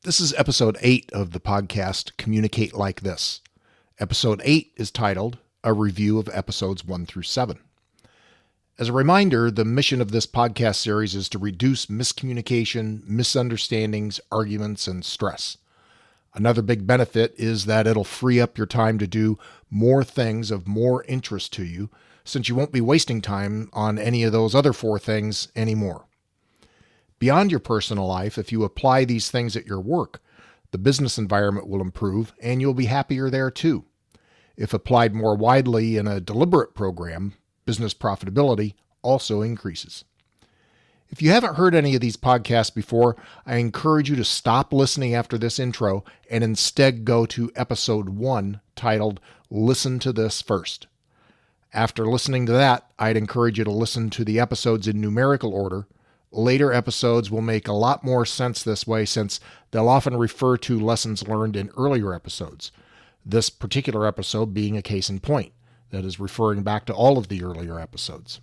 This is episode 8 of the podcast, Communicate Like This. Episode 8 is titled, A Review of Episodes 1 through 7. As a reminder, the mission of this podcast series is to reduce miscommunication, misunderstandings, arguments, and stress. Another big benefit is that it'll free up your time to do more things of more interest to you, since you won't be wasting time on any of those other 4 things anymore. Beyond your personal life, if you apply these things at your work, the business environment will improve and you'll be happier there too. If applied more widely in a deliberate program, business profitability also increases. If you haven't heard any of these podcasts before, I encourage you to stop listening after this intro and instead go to episode 1 titled, Listen to This First. After listening to that, I'd encourage you to listen to the episodes in numerical order. Later episodes will make a lot more sense this way since they'll often refer to lessons learned in earlier episodes. This particular episode being a case in point that is referring back to all of the earlier episodes.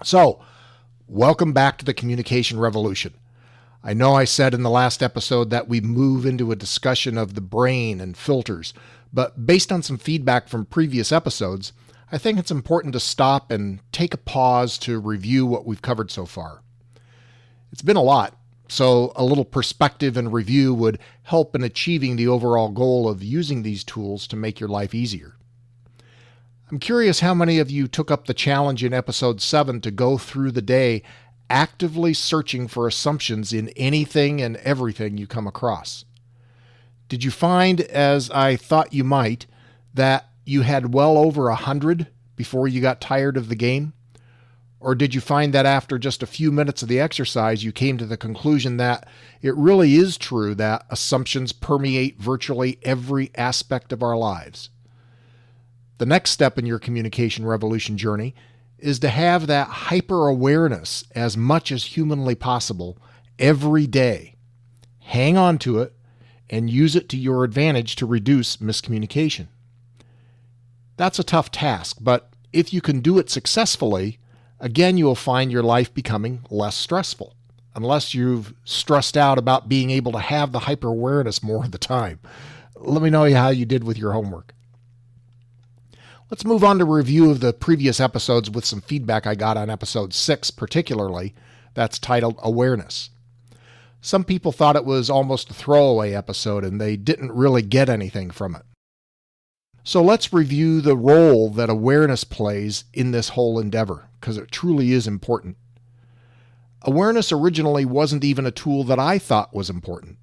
So, welcome back to the communication revolution. I know I said in the last episode that we move into a discussion of the brain and filters, but based on some feedback from previous episodes, I think it's important to stop and take a pause to review what we've covered so far. It's been a lot, so a little perspective and review would help in achieving the overall goal of using these tools to make your life easier. I'm curious how many of you took up the challenge in episode 7 to go through the day actively searching for assumptions in anything and everything you come across. Did you find, as I thought you might, that you had well over 100 before you got tired of the game? Or did you find that after just a few minutes of the exercise, you came to the conclusion that it really is true that assumptions permeate virtually every aspect of our lives? The next step in your communication revolution journey is to have that hyper-awareness as much as humanly possible every day. Hang on to it and use it to your advantage to reduce miscommunication. That's a tough task, but if you can do it successfully, again, you'll find your life becoming less stressful, unless you've stressed out about being able to have the hyper-awareness more of the time. Let me know how you did with your homework. Let's move on to a review of the previous episodes with some feedback I got on episode 6 particularly, that's titled Awareness. Some people thought it was almost a throwaway episode and they didn't really get anything from it. So let's review the role that awareness plays in this whole endeavor, because it truly is important. Awareness originally wasn't even a tool that I thought was important.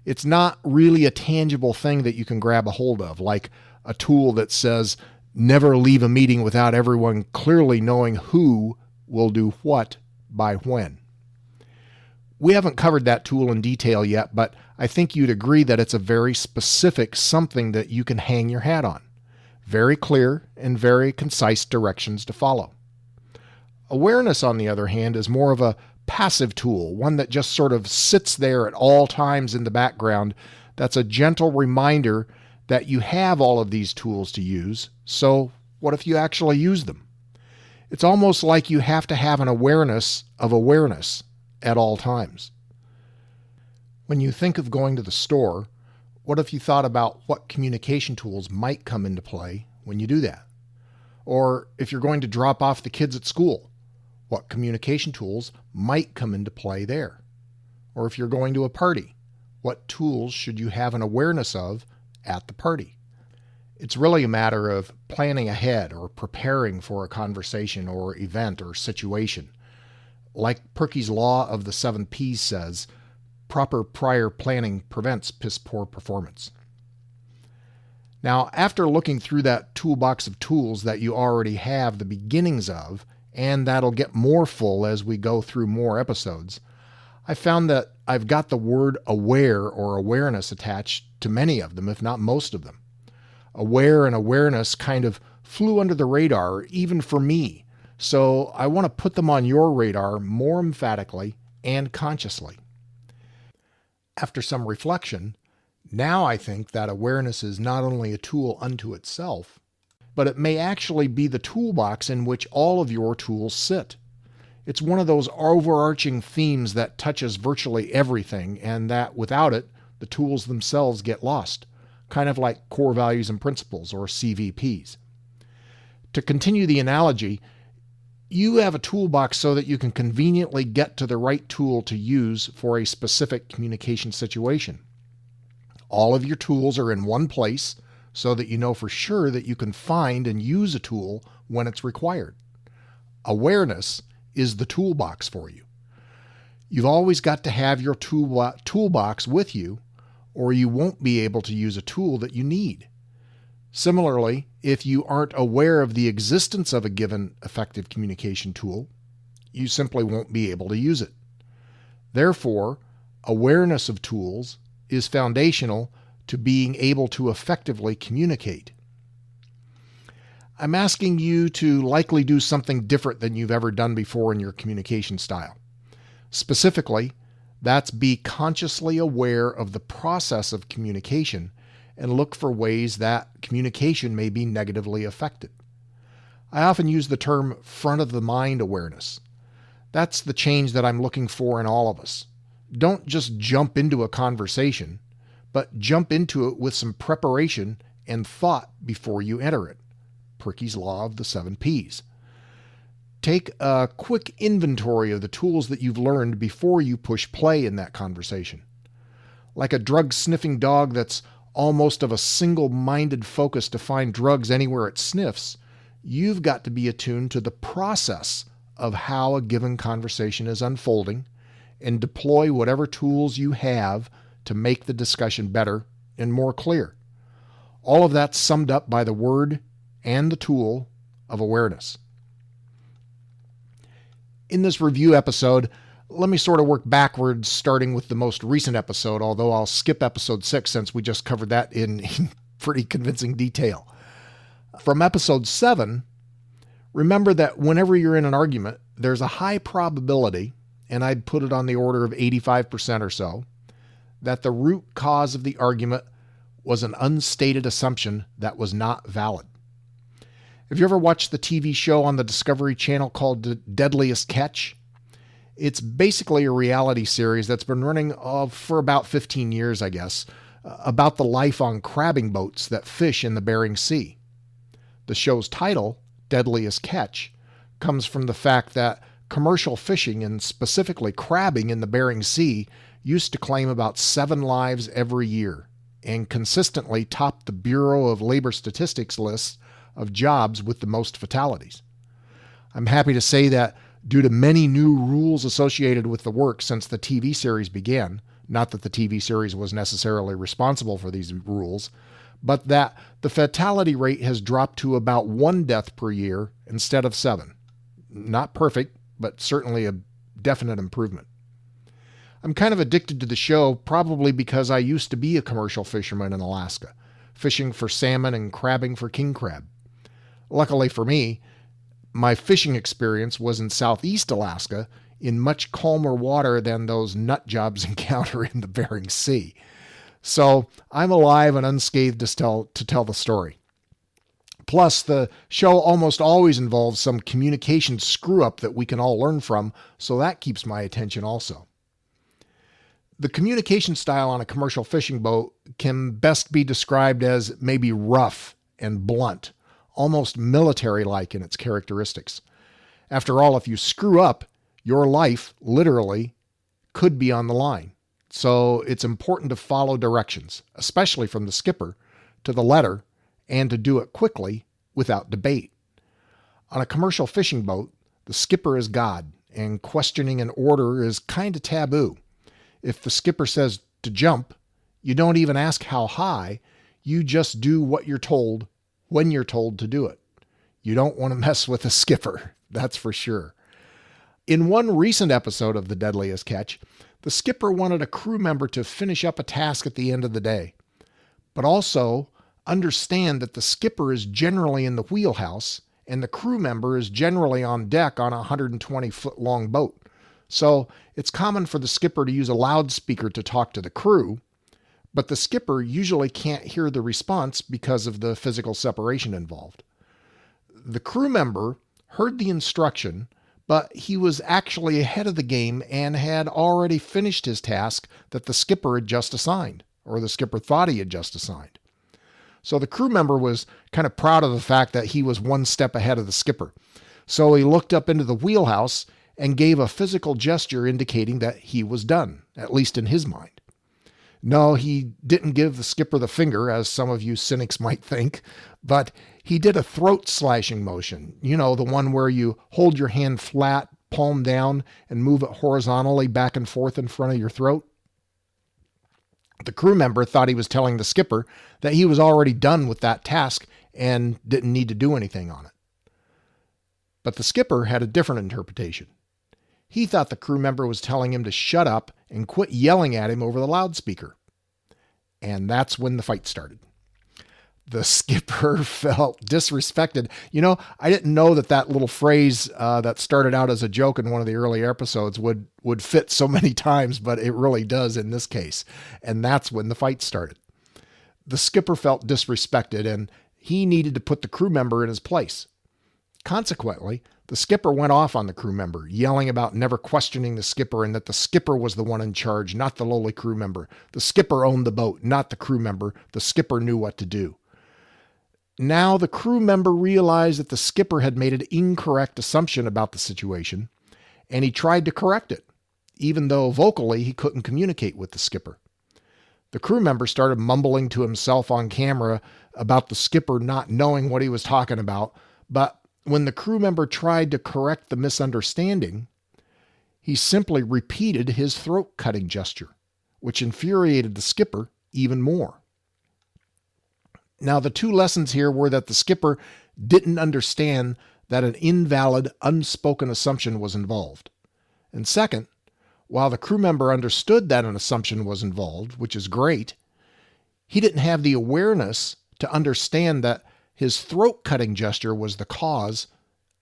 It's not really a tangible thing that you can grab a hold of, like a tool that says, never leave a meeting without everyone clearly knowing who will do what by when. We haven't covered that tool in detail yet, but I think you'd agree that it's a very specific something that you can hang your hat on. Very clear and very concise directions to follow. Awareness, on the other hand, is more of a passive tool, one that just sort of sits there at all times in the background. That's a gentle reminder that you have all of these tools to use, so what if you actually use them? It's almost like you have to have an awareness of awareness at all times. When you think of going to the store, what if you thought about what communication tools might come into play when you do that? Or if you're going to drop off the kids at school, what communication tools might come into play there? Or if you're going to a party, what tools should you have an awareness of at the party? It's really a matter of planning ahead or preparing for a conversation or event or situation. Like Perky's Law of the 7 Ps says, proper prior planning prevents piss-poor performance. Now, after looking through that toolbox of tools that you already have the beginnings of, and that'll get more full as we go through more episodes, I found that I've got the word aware or awareness attached to many of them, if not most of them. Aware and awareness kind of flew under the radar, even for me, so I want to put them on your radar more emphatically and consciously. After some reflection, now I think that awareness is not only a tool unto itself, but it may actually be the toolbox in which all of your tools sit. It's one of those overarching themes that touches virtually everything, and that without it, the tools themselves get lost, kind of like core values and principles, or CVPs. To continue the analogy, you have a toolbox so that you can conveniently get to the right tool to use for a specific communication situation. All of your tools are in one place so that you know for sure that you can find and use a tool when it's required. Awareness is the toolbox for you. You've always got to have your toolbox with you, or you won't be able to use a tool that you need. Similarly, if you aren't aware of the existence of a given effective communication tool, you simply won't be able to use it. Therefore, awareness of tools is foundational to being able to effectively communicate. I'm asking you to likely do something different than you've ever done before in your communication style. Specifically, that's be consciously aware of the process of communication and look for ways that communication may be negatively affected. I often use the term front of the mind awareness. That's the change that I'm looking for in all of us. Don't just jump into a conversation, but jump into it with some preparation and thought before you enter it. Perky's Law of the 7 Ps. Take a quick inventory of the tools that you've learned before you push play in that conversation. Like a drug-sniffing dog that's almost of a single-minded focus to find drugs anywhere it sniffs, you've got to be attuned to the process of how a given conversation is unfolding and deploy whatever tools you have to make the discussion better and more clear. All of that's summed up by the word and the tool of awareness. In this review episode, let me sort of work backwards, starting with the most recent episode, although I'll skip episode 6 since we just covered that in pretty convincing detail. From episode 7, remember that whenever you're in an argument, there's a high probability, and I'd put it on the order of 85% or so, that the root cause of the argument was an unstated assumption that was not valid. Have you ever watched the TV show on the Discovery Channel called Deadliest Catch? It's basically a reality series that's been running for about 15 years, I guess, about the life on crabbing boats that fish in the Bering Sea. The show's title, Deadliest Catch, comes from the fact that commercial fishing, and specifically crabbing in the Bering Sea, used to claim about 7 lives every year and consistently topped the Bureau of Labor Statistics list of jobs with the most fatalities. I'm happy to say that due to many new rules associated with the work since the TV series began, not that the TV series was necessarily responsible for these rules, but that the fatality rate has dropped to about 1 death per year instead of 7. Not perfect, but certainly a definite improvement. I'm kind of addicted to the show, probably because I used to be a commercial fisherman in Alaska, fishing for salmon and crabbing for king crab. Luckily for me, my fishing experience was in southeast Alaska in much calmer water than those nut jobs encounter in the Bering Sea. So I'm alive and unscathed to tell the story. Plus, the show almost always involves some communication screw-up that we can all learn from, so that keeps my attention also. The communication style on a commercial fishing boat can best be described as maybe rough and blunt, almost military-like in its characteristics. After all, if you screw up, your life, literally, could be on the line. So it's important to follow directions, especially from the skipper, to the letter, and to do it quickly without debate. On a commercial fishing boat, the skipper is God, and questioning an order is kind of taboo. If the skipper says to jump, you don't even ask how high, you just do what you're told when you're told to do it. You don't want to mess with a skipper, that's for sure. In one recent episode of The Deadliest Catch, the skipper wanted a crew member to finish up a task at the end of the day, but also understand that the skipper is generally in the wheelhouse and the crew member is generally on deck on a 120-foot long boat. So it's common for the skipper to use a loudspeaker to talk to the crew, but the skipper usually can't hear the response because of the physical separation involved. The crew member heard the instruction, but he was actually ahead of the game and had already finished his task that the skipper had just assigned, or the skipper thought he had just assigned. So the crew member was kind of proud of the fact that he was one step ahead of the skipper. So he looked up into the wheelhouse and gave a physical gesture indicating that he was done, at least in his mind. No, he didn't give the skipper the finger, as some of you cynics might think, but he did a throat slashing motion. You know, the one where you hold your hand flat, palm down, and move it horizontally back and forth in front of your throat. The crew member thought he was telling the skipper that he was already done with that task and didn't need to do anything on it. But the skipper had a different interpretation. He thought the crew member was telling him to shut up and quit yelling at him over the loudspeaker. And that's when the fight started. The skipper felt disrespected. You know, I didn't know that little phrase that started out as a joke in one of the early episodes would fit so many times, but it really does in this case. And that's when the fight started. The skipper felt disrespected and he needed to put the crew member in his place. Consequently, the skipper went off on the crew member, yelling about never questioning the skipper and that the skipper was the one in charge, not the lowly crew member. The skipper owned the boat, not the crew member. The skipper knew what to do. Now the crew member realized that the skipper had made an incorrect assumption about the situation, and he tried to correct it, even though vocally he couldn't communicate with the skipper. The crew member started mumbling to himself on camera about the skipper not knowing what he was talking about, but when the crew member tried to correct the misunderstanding, he simply repeated his throat-cutting gesture, which infuriated the skipper even more. Now, the two lessons here were that the skipper didn't understand that an invalid, unspoken assumption was involved. And second, while the crew member understood that an assumption was involved, which is great, he didn't have the awareness to understand that his throat-cutting gesture was the cause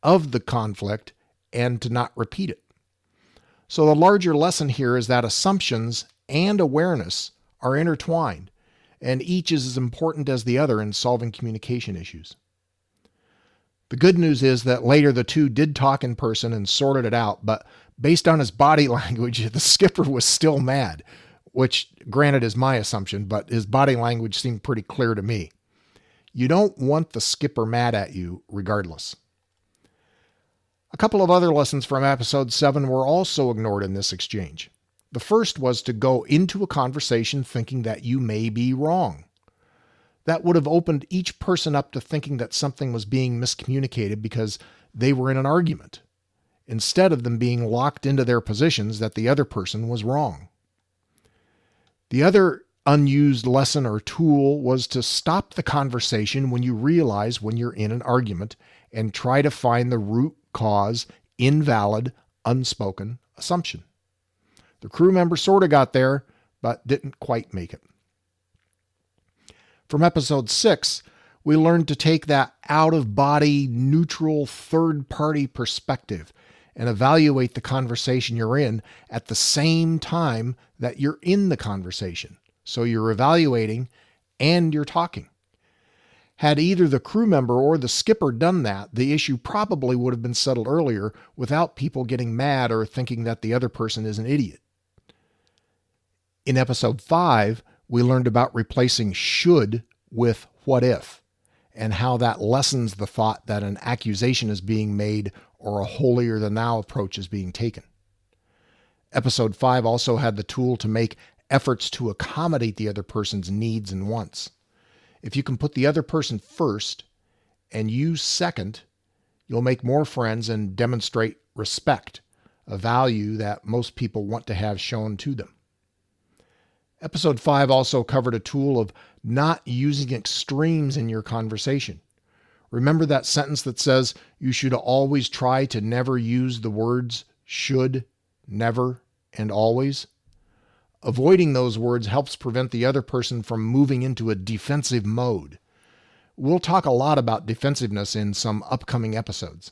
of the conflict and to not repeat it. So the larger lesson here is that assumptions and awareness are intertwined, and each is as important as the other in solving communication issues. The good news is that later the two did talk in person and sorted it out, but based on his body language, the skipper was still mad, which granted is my assumption, but his body language seemed pretty clear to me. You don't want the skipper mad at you regardless. A couple of other lessons from episode 7 were also ignored in this exchange. The first was to go into a conversation thinking that you may be wrong. That would have opened each person up to thinking that something was being miscommunicated because they were in an argument, instead of them being locked into their positions that the other person was wrong. The other unused lesson or tool was to stop the conversation when you realize when you're in an argument and try to find the root cause invalid, unspoken assumption. The crew member sort of got there, but didn't quite make it. From episode 6, we learned to take that out-of-body, neutral, third-party perspective and evaluate the conversation you're in at the same time that you're in the conversation. So you're evaluating and you're talking. Had either the crew member or the skipper done that, the issue probably would have been settled earlier without people getting mad or thinking that the other person is an idiot. In episode 5, we learned about replacing should with what if, and how that lessens the thought that an accusation is being made or a holier-than-thou approach is being taken. Episode 5 also had the tool to make efforts to accommodate the other person's needs and wants. If you can put the other person first and you second, you'll make more friends and demonstrate respect, a value that most people want to have shown to them. Episode 5 also covered a tool of not using extremes in your conversation. Remember that sentence that says you should always try to never use the words should, never, and always? Avoiding those words helps prevent the other person from moving into a defensive mode. We'll talk a lot about defensiveness in some upcoming episodes.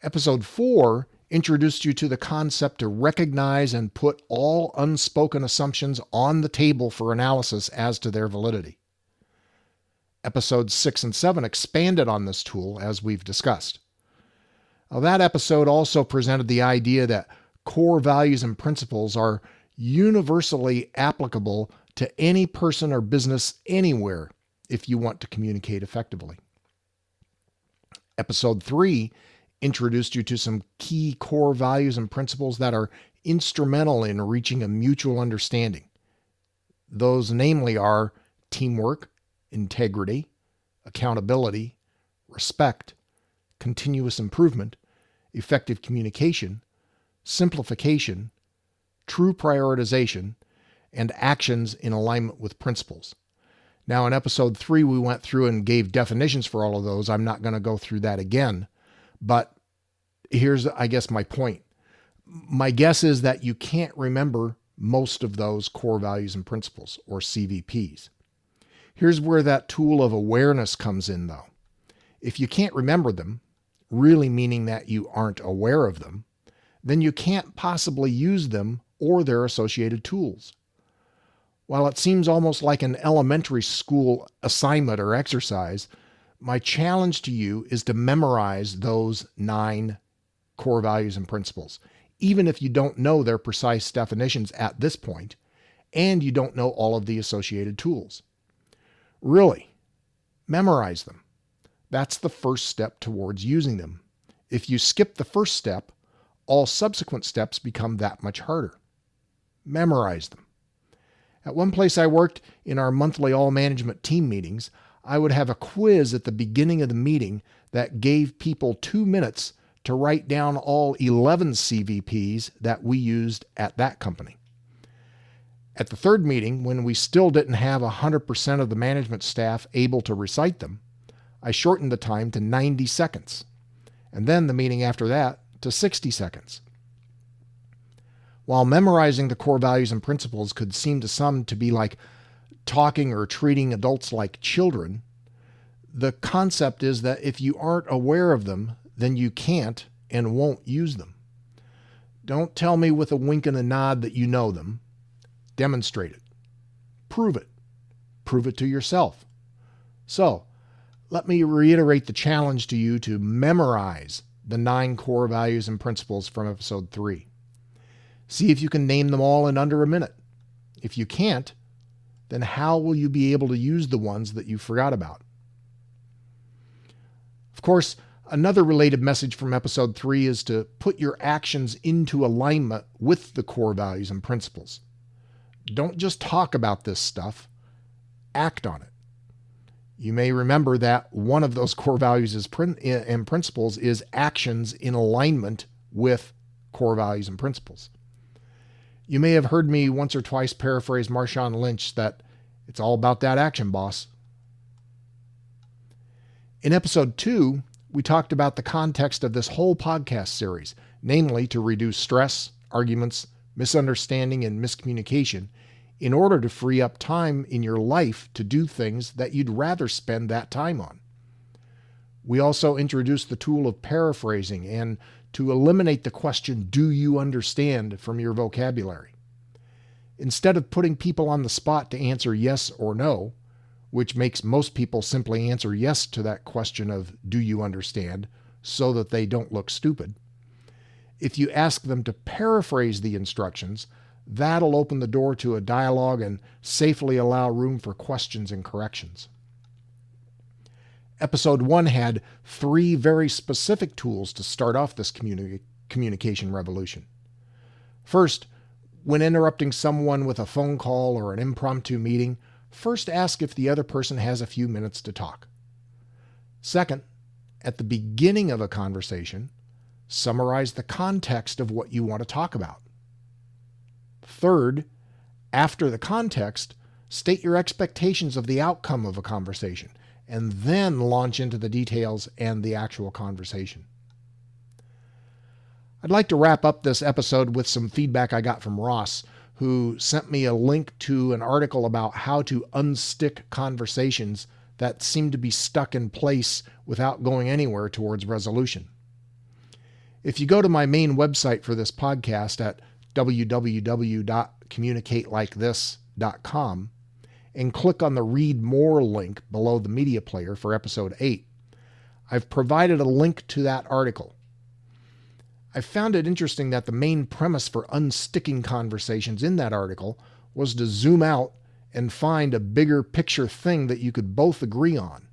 Episode 4 introduced you to the concept to recognize and put all unspoken assumptions on the table for analysis as to their validity. Episodes 6 and 7 expanded on this tool, as we've discussed. Now, that episode also presented the idea that core values and principles are universally applicable to any person or business anywhere if you want to communicate effectively. Episode 3 introduced you to some key core values and principles that are instrumental in reaching a mutual understanding. Those namely are teamwork, integrity, accountability, respect, continuous improvement, effective communication, simplification, true prioritization, and actions in alignment with principles. Now, in episode 3, we went through and gave definitions for all of those. I'm not going to go through that again, but here's, I guess, my point. My guess is that you can't remember most of those core values and principles, or CVPs. Here's where that tool of awareness comes in, though. If you can't remember them, really meaning that you aren't aware of them, then you can't possibly use them or their associated tools. While it seems almost like an elementary school assignment or exercise, my challenge to you is to memorize those 9 core values and principles, even if you don't know their precise definitions at this point, and you don't know all of the associated tools. Really, memorize them. That's the first step towards using them. If you skip the first step, all subsequent steps become that much harder. Memorize them. At one place I worked, in our monthly all-management team meetings, I would have a quiz at the beginning of the meeting that gave people 2 minutes to write down all 11 CVPs that we used at that company. At the third meeting, when we still didn't have 100% of the management staff able to recite them, I shortened the time to 90 seconds, and then the meeting after that to 60 seconds. While memorizing the core values and principles could seem to some to be like talking or treating adults like children, the concept is that if you aren't aware of them, then you can't and won't use them. Don't tell me with a wink and a nod that you know them. Demonstrate it. Prove it. Prove it to yourself. So, let me reiterate the challenge to you to memorize the 9 core values and principles from episode 3. See if you can name them all in under a minute. If you can't, then how will you be able to use the ones that you forgot about? Of course, another related message from episode 3 is to put your actions into alignment with the core values and principles. Don't just talk about this stuff, act on it. You may remember that one of those core values and principles is actions in alignment with core values and principles. You may have heard me once or twice paraphrase Marshawn Lynch that it's all about that action, boss. In episode 2, we talked about the context of this whole podcast series, namely to reduce stress, arguments, misunderstanding, and miscommunication in order to free up time in your life to do things that you'd rather spend that time on. We also introduced the tool of paraphrasing and to eliminate the question, "Do you understand?" from your vocabulary. Instead of putting people on the spot to answer yes or no, which makes most people simply answer yes to that question of, "Do you understand?" so that they don't look stupid. If you ask them to paraphrase the instructions, that'll open the door to a dialogue and safely allow room for questions and corrections. Episode 1 had 3 very specific tools to start off this communication revolution. First, when interrupting someone with a phone call or an impromptu meeting, first ask if the other person has a few minutes to talk. Second, at the beginning of a conversation, summarize the context of what you want to talk about. Third, after the context, state your expectations of the outcome of a conversation, and then launch into the details and the actual conversation. I'd like to wrap up this episode with some feedback I got from Ross, who sent me a link to an article about how to unstick conversations that seem to be stuck in place without going anywhere towards resolution. If you go to my main website for this podcast at www.communicatelikethis.com and click on the Read More link below the media player for episode 8, I've provided a link to that article. I found it interesting that the main premise for unsticking conversations in that article was to zoom out and find a bigger picture thing that you could both agree on.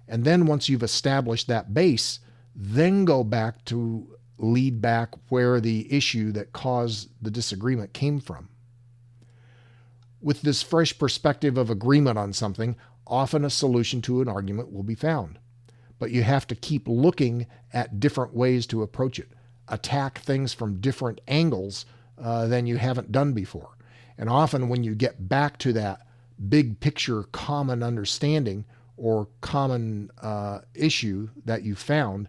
And then once you've established that base, then go back to lead back where the issue that caused the disagreement came from. With this fresh perspective of agreement on something, often a solution to an argument will be found. But you have to keep looking at different ways to approach it. Attack things from different angles than you haven't done before. And often when you get back to that big picture common understanding or common issue that you found,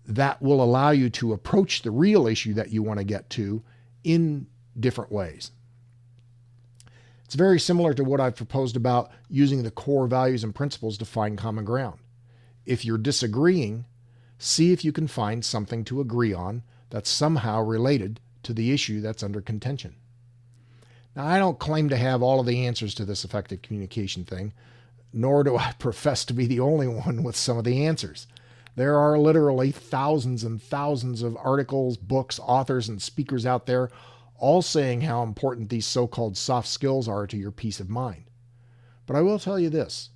that will allow you to approach the real issue that you want to get to in different ways. It's very similar to what I've proposed about using the core values and principles to find common ground. If you're disagreeing, see if you can find something to agree on that's somehow related to the issue that's under contention. Now, I don't claim to have all of the answers to this effective communication thing, nor do I profess to be the only one with some of the answers. There are literally thousands and thousands of articles, books, authors, and speakers out there all saying how important these so-called soft skills are to your peace of mind. But I will tell you this.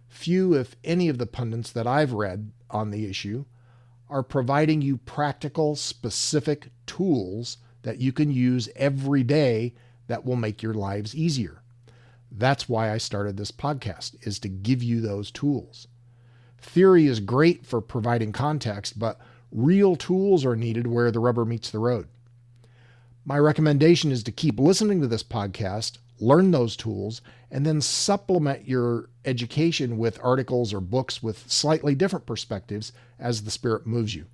Few, if any, of the pundits that I've read on the issue are providing you practical, specific tools that you can use every day that will make your lives easier. That's why I started this podcast, is to give you those tools. Theory is great for providing context, but real tools are needed where the rubber meets the road. My recommendation is to keep listening to this podcast, learn those tools, and then supplement your education with articles or books with slightly different perspectives as the Spirit moves you.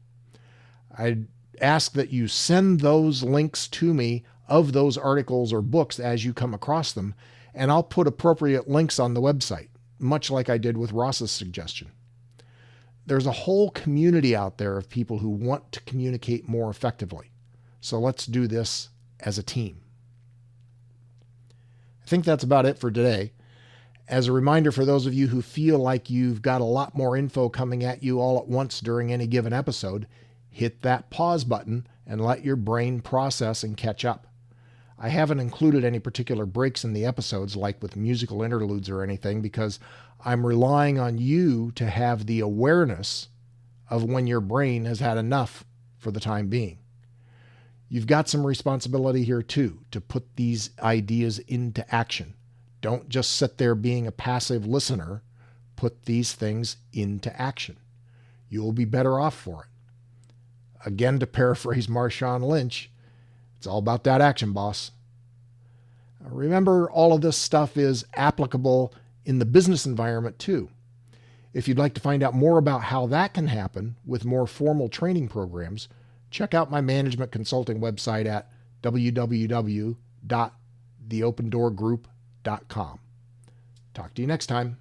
I'd ask that you send those links to me of those articles or books as you come across them, and I'll put appropriate links on the website, much like I did with Ross's suggestion. There's a whole community out there of people who want to communicate more effectively. So let's do this as a team. I think that's about it for today. As a reminder for those of you who feel like you've got a lot more info coming at you all at once during any given episode, hit that pause button and let your brain process and catch up. I haven't included any particular breaks in the episodes, like with musical interludes or anything, because I'm relying on you to have the awareness of when your brain has had enough for the time being. You've got some responsibility here too, to put these ideas into action. Don't just sit there being a passive listener. Put these things into action. You'll be better off for it. Again, to paraphrase Marshawn Lynch, it's all about that action, boss. Remember, all of this stuff is applicable in the business environment too. If you'd like to find out more about how that can happen with more formal training programs, check out my management consulting website at www.theopendoorgroup.com. Talk to you next time.